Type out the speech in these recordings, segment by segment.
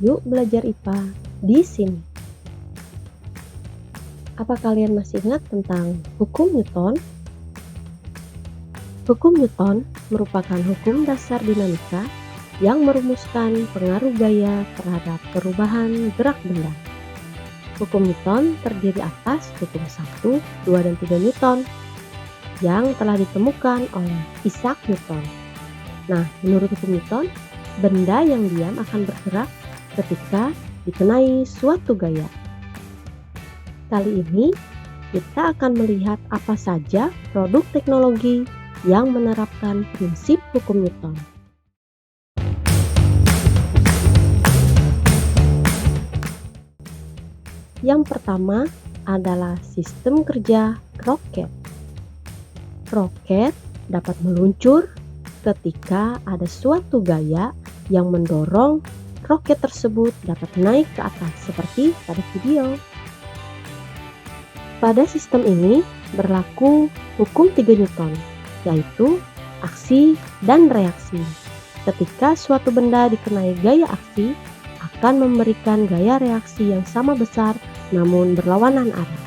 Yuk belajar IPA di sini. Apa kalian masih ingat tentang hukum Newton? Hukum Newton merupakan hukum dasar dinamika yang merumuskan pengaruh gaya terhadap perubahan gerak benda. Hukum Newton terdiri atas hukum 1, 2, dan 3 Newton yang telah ditemukan oleh Isaac Newton. Nah, menurut hukum Newton, benda yang diam akan bergerak ketika dikenai suatu gaya. Kali ini kita akan melihat apa saja produk teknologi yang menerapkan prinsip hukum Newton. Yang pertama adalah sistem kerja roket. Roket dapat meluncur ketika ada suatu gaya yang mendorong roket tersebut dapat naik ke atas seperti pada video. Pada sistem ini berlaku hukum 3 Newton, yaitu aksi dan reaksi. Ketika suatu benda dikenai gaya aksi, akan memberikan gaya reaksi yang sama besar namun berlawanan arah.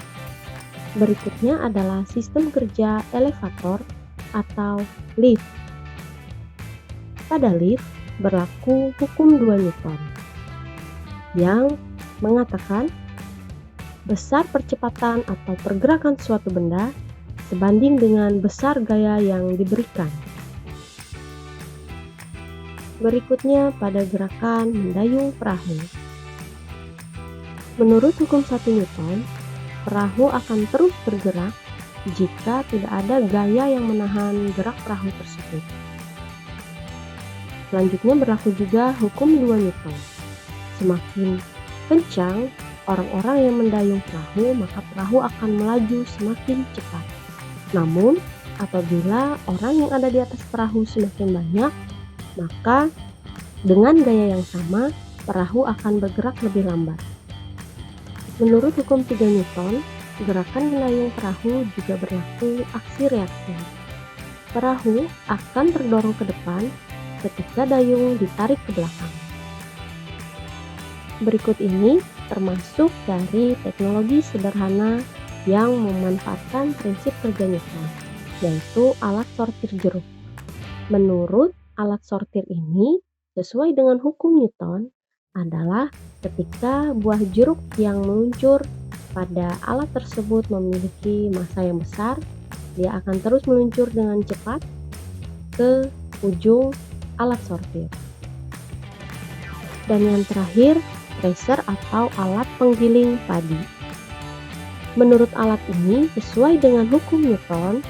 Berikutnya adalah sistem kerja elevator atau lift. Pada lift berlaku hukum 2 Newton yang mengatakan besar percepatan atau pergerakan suatu benda sebanding dengan besar gaya yang diberikan. Berikutnya pada gerakan mendayung perahu. Menurut hukum 1 Newton, perahu akan terus bergerak jika tidak ada gaya yang menahan gerak perahu tersebut. Selanjutnya berlaku juga hukum 2 Newton. Semakin kencang orang-orang yang mendayung perahu, maka perahu akan melaju semakin cepat. Namun, apabila orang yang ada di atas perahu semakin banyak, maka dengan gaya yang sama, perahu akan bergerak lebih lambat. Menurut hukum 3 Newton, gerakan mendayung perahu juga berlaku aksi reaksi. Perahu akan terdorong ke depan ketika dayung ditarik ke belakang. Berikut ini termasuk dari teknologi sederhana yang memanfaatkan prinsip kerja Newton, yaitu alat sortir jeruk. Menurut alat sortir ini, sesuai dengan hukum Newton, adalah ketika buah jeruk yang meluncur pada alat tersebut memiliki massa yang besar, dia akan terus meluncur dengan cepat ke ujung alat sortir. Dan yang terakhir, thresher atau alat penggiling padi. Menurut alat ini, sesuai dengan hukum Newton,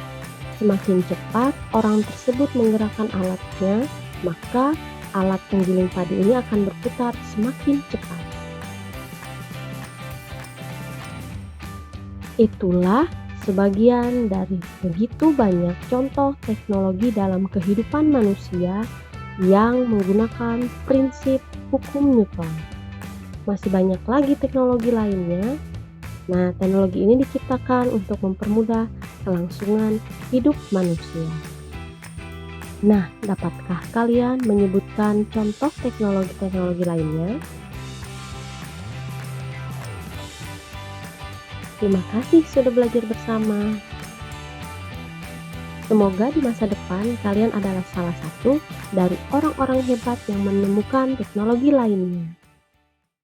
semakin cepat orang tersebut menggerakkan alatnya, maka alat penggiling padi ini akan berputar semakin cepat. Itulah sebagian dari begitu banyak contoh teknologi dalam kehidupan manusia yang menggunakan prinsip hukum Newton. Masih banyak lagi teknologi lainnya. Nah, teknologi ini diciptakan untuk mempermudah kelangsungan hidup manusia. Nah, dapatkah kalian menyebutkan contoh teknologi-teknologi lainnya? Terima kasih sudah belajar bersama. Semoga di masa depan kalian adalah salah satu dari orang-orang hebat yang menemukan teknologi lainnya.